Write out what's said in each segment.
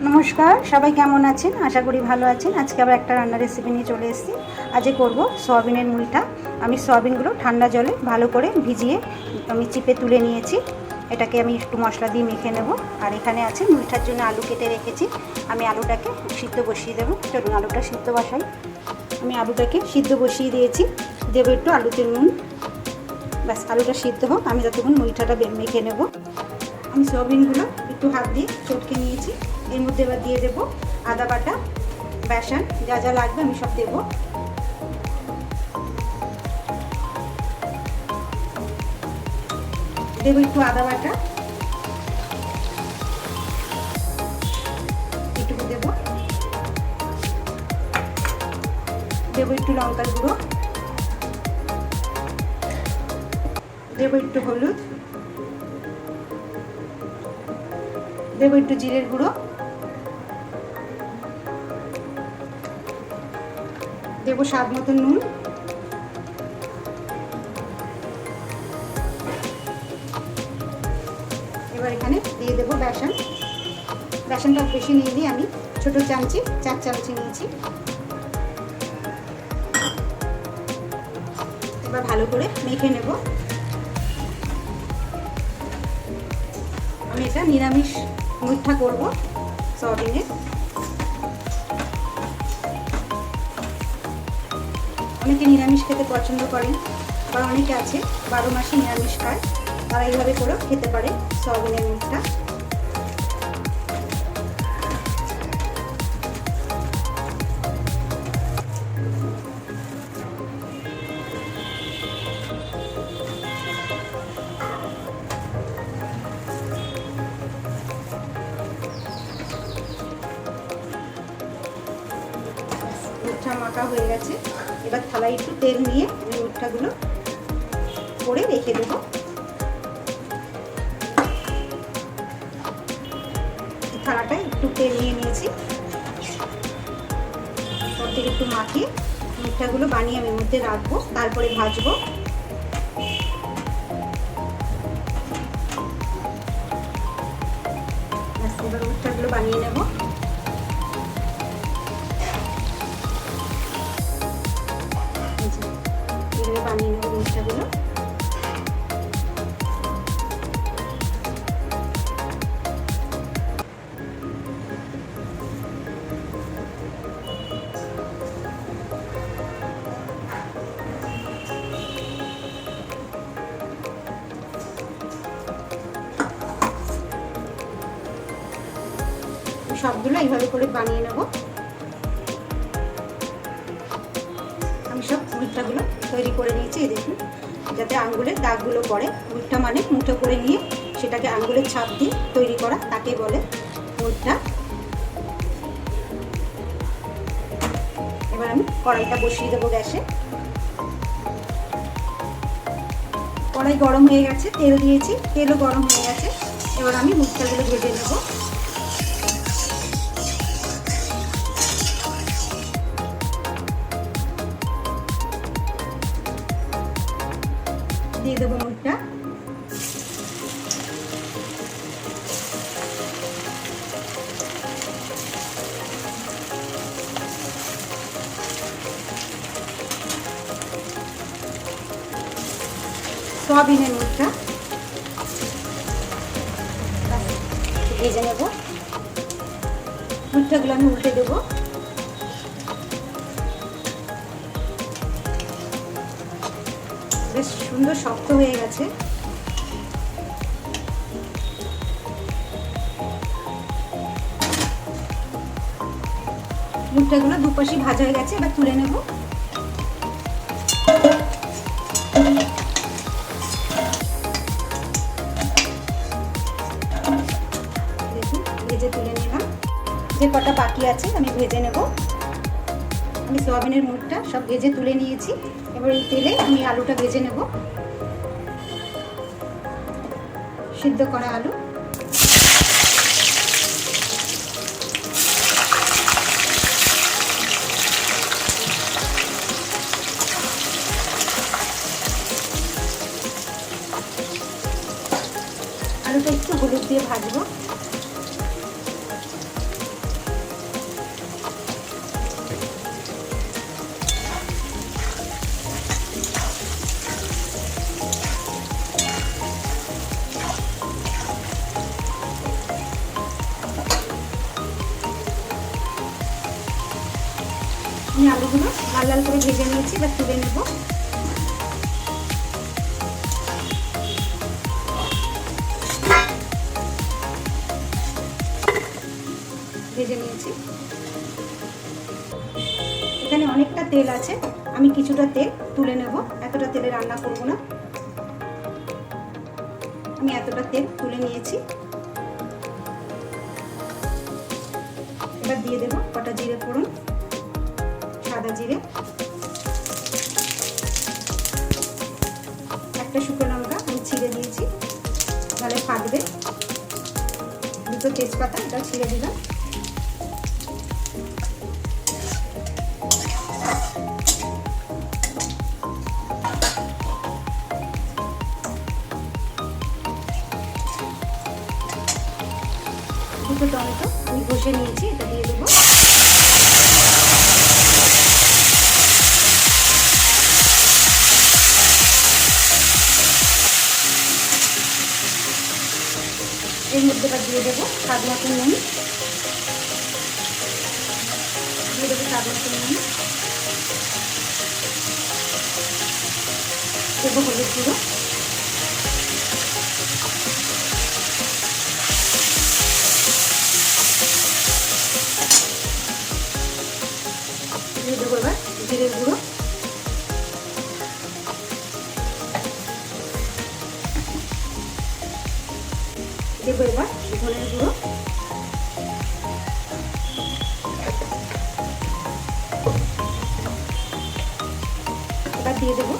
নমস্কার, সবাই কেমন আছেন? আশা করি ভালো আছেন। আজকে আবার একটা রান্নার রেসিপি নিয়ে চলে এসেছি। আজকে করব সয়াবিনের মুলটা। আমি সয়াবিনগুলো ঠান্ডা জলে ভালো করে ভিজিয়ে আমি চিপে তুলে নিয়েছি। এটাকে আমি একটু মশলা দিয়ে মেখে নেব। আর এখানে আছে মুলটার জন্য আলু কেটে রেখেছি। আমি আলুটাকে সিদ্ধ বসিয়ে দেবো। চলুন আলুটা সিদ্ধ বসাই। আমি আলুটাকে সিদ্ধ বসিয়ে দিয়েছি। দেবো একটু আলুতে নুন। ব্যাস, আলুটা সিদ্ধ হোক, আমি যতক্ষণ মুলটাটা মেখে নেব। আমি সয়াবিনগুলো একটু হাত দিয়ে চটকে নিয়েছি। এর মধ্যে এবার দিয়ে দেবো আদা বাটা, বেসন, যা যা লাগবে আমি সব দেবো। দেবো একটু আদা বাটা, একটু দেবো একটু লঙ্কার গুঁড়ো, দেবো একটু হলুদ, দেবো একটু জিরের গুঁড়ো, দেবো স্বাদ মতো নুন, এবার এখানে দিয়ে দেবো বেসন। বেসনটা বেশি নিয়ে আমি ছোট চামচি 4 চামচি নিয়েছি। এবার ভালো করে মেখে নেব। আমি এটা নিরামিষ মুলটা করব সয়াবিনের। অনেকে নিরামিষ খেতে পছন্দ করেন, আবার অনেকে আছে 12 মাসে নিরামিষ খায়, তারা এইভাবে করেও খেতে পারে সয়াবিনের মুলটা। মুঠা মাখা হয়ে গেছে। এবার থালায় একটু তেল নিয়ে আমি মুঠাগুলো করে রেখে দেবো। থালাটায় একটু তেল নিয়ে নিয়েছি, ওর থেকে একটু মাখিয়ে মুঠাগুলো বানিয়ে আমি মধ্যে রাখবো, তারপরে ভাজবো। এবার মুঠাগুলো বানিয়ে নেব। বানিয়ে নেব মুঠাগুলো। সবগুলো এইভাবে করে বানিয়ে নেব। আমি সব মুঠাগুলো তৈরি করে নিয়েছি। এই দেখুন, যাতে আঙ্গুলের দাগগুলো পড়ে। মুঠা মানে মুঠো করে নিয়ে সেটাকে আঙ্গুলের ছাপ দিয়ে তৈরি করা, তাকে বলে মুঠা। এবার আমি কড়াইটা বসিয়ে দেবো গ্যাসে। কড়াই গরম হয়ে গেছে, তেল দিয়েছি, তেলও গরম হয়ে গেছে। এবার আমি মুঠাগুলো ভেজে নেব। দিয়ে দেবো মুঠটা। সয়াবিনের মুঠটা ভেজে নেব। মুঠাগুলো আমি উল্টে দেবো। বেশ সুন্দর শক্ত হয়ে গেছে। মুঠাগুলো দুপাশে ভাজা হয়ে গেছে, এবার তুলে নেব। দেখুন, ভেজে তুলে নিলাম। যে কটা বাকি আছে আমি ভেজে নেব। আমি সয়াবিনের মুঠটা সব ভেজে তুলে নিয়েছি। এবার এই তেলে আমি আলুটা ভেজে নেব। সিদ্ধ করা আলু। আলুটা একটু হলুদ দিয়ে ভাজবো। আমি আলুগুলো লাল লাল করে ভেজে নিয়েছি, এবার তুলে নেব। ভেজে নিয়েছি। এখানে অনেকটা তেল আছে, আমি কিছুটা তেল তুলে নেব, এতটা তেলে রান্না করব না। আমি এতটা তেল তুলে নিয়েছি। এবার দিয়ে দেব কটা জিরে ফোড়ন, সাদা জিরে, একটা শুকনো লঙ্কা আমি ছিঁড়ে দিয়েছি, তাহলে ফাটবে। দুটো তেজপাতা এটা ছিঁড়ে দিলাম। দুটো টমেটো আমি ঘষে নিয়েছি, এটা দিয়ে দেবো। এর মধ্যে এবার দিয়ে দেবো স্বাদ মতো নুন, দিয়ে দেবো স্বাদ মতো নুন, দেবো হলুদ গুঁড়ো, দিয়ে দেবো এবার জিরের গুঁড়ো, দেবো এবার ধনের গুঁড়ো, এবার দিয়ে দেবো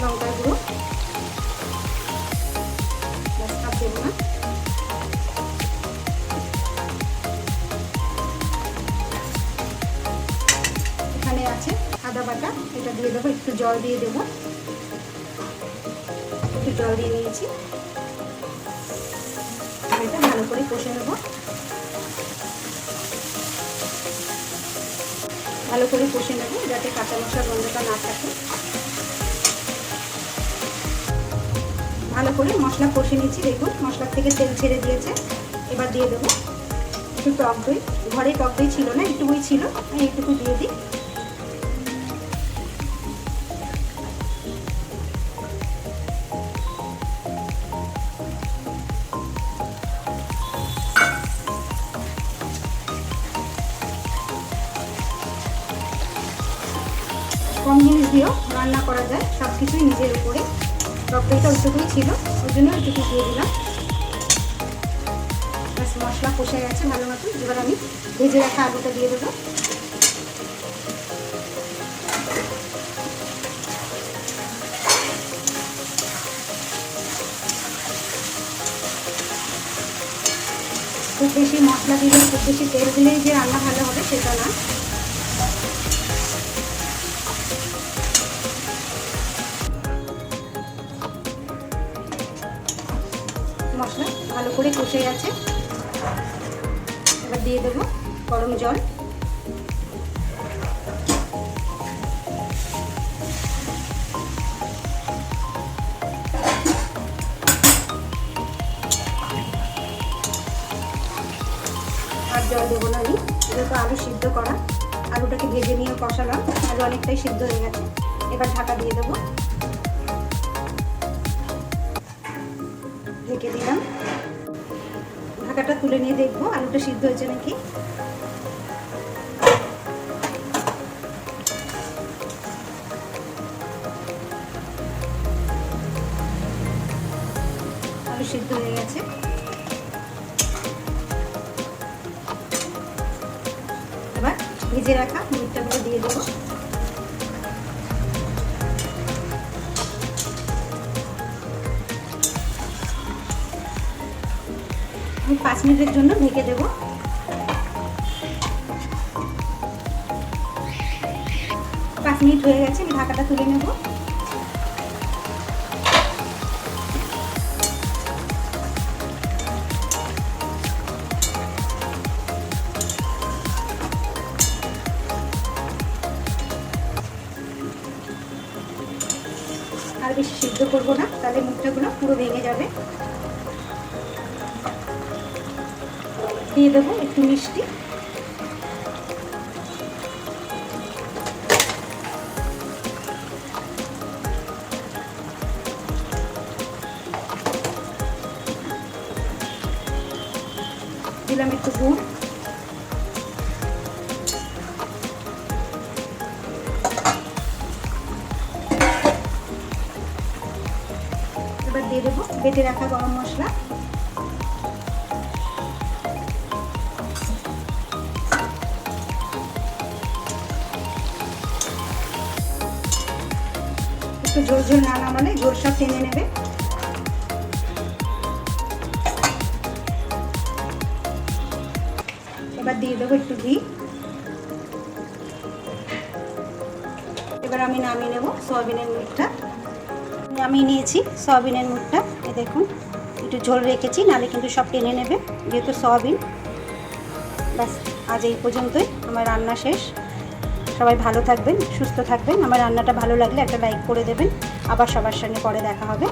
লঙ্কার গুঁড়ো, আর দেবো না। এখানে আছে আদা বাটা, এটা দিয়ে দেবো, একটু জল দিয়ে দেবো, একটু জল দিয়ে নিয়েছি। এটা ভালো করে কষে নেব, ভালো করে কষে নেব যাতে কাঁচা মশলার গন্ধটা না থাকে। ভালো করে মশলা কষে নিচ্ছি, দেখুন মশলার থেকে তেল ছেড়ে দিয়েছে। এবার দিয়ে দেবো একটু টক দই, ঘরে টক দই ছিল না, একটুকুই ছিল, আমি একটুকু দিয়ে দিই। কম জিনিস দিয়েও রান্না করা যায়, সব কিছুই নিজের উপরে। টক দইটা ওইটুকুই ছিল, ওই জন্য ওইটুকু দিয়ে দিলাম। ব্যাস মশলা কষে গেছে ভালো মতো। এবার আমি ভেজে রাখা আলুটা দিয়ে দেবো। খুব বেশি মশলা দিলে, খুব বেশি তেল দিলেই যে রান্না ভালো হবে সেটা না। মশলা ভালো করে কষে গেছে, এবার দিয়ে দেবো গরম জল। আর জল দেবো না আমি, যেহেতু আলু সিদ্ধ করা, আলুটাকে ভেজে নিয়ে কষালাম, আলু অনেকটাই সিদ্ধ হয়ে গেছে। এবার ঢাকা দিয়ে দেবো, ঢেকে দিলাম। ঢাকাটা তুলে নিয়ে দেখবো আলুটা সিদ্ধ হয়েছে নাকি। আলু সিদ্ধ হয়ে গেছে। এবার ভেজে রাখা মুরগিটাগুলো দিয়ে দেবো। আমি 5 মিনিটের জন্য ঢেকে দেব। 5 মিনিট হয়ে গেছে, আমি ঢাকাটা তুলে নেব। আর বেশি সিদ্ধ করবো না, তাহলে মুখটাগুলো পুরো ভেঙে যাবে। দিয়ে দেবো একটু মিষ্টি, দিলাম একটু গুড়, এবার দিয়ে দেবো বেটে রাখা গরম মশলা, একটু ঝোল ঝোল না নামালে ঝোল সব টেনে নেবে। এবার দিয়ে দেবো একটু ঘি। এবার আমি নামিয়ে নেব সয়াবিনের মুখটা। নামিয়ে নিয়েছি সয়াবিনের মুখটা। এই দেখুন একটু ঝোল রেখেছি, নাহলে কিন্তু সব টেনে নেবে যেহেতু সয়াবিন। ব্যাস আজ এই পর্যন্তই, আমার রান্না শেষ। সবাই ভালো থাকবেন, সুস্থ থাকবেন। আমার রান্নাটা ভালো লাগলে একটা লাইক করে দেবেন। আবার সবার সঙ্গে পরে দেখা হবে।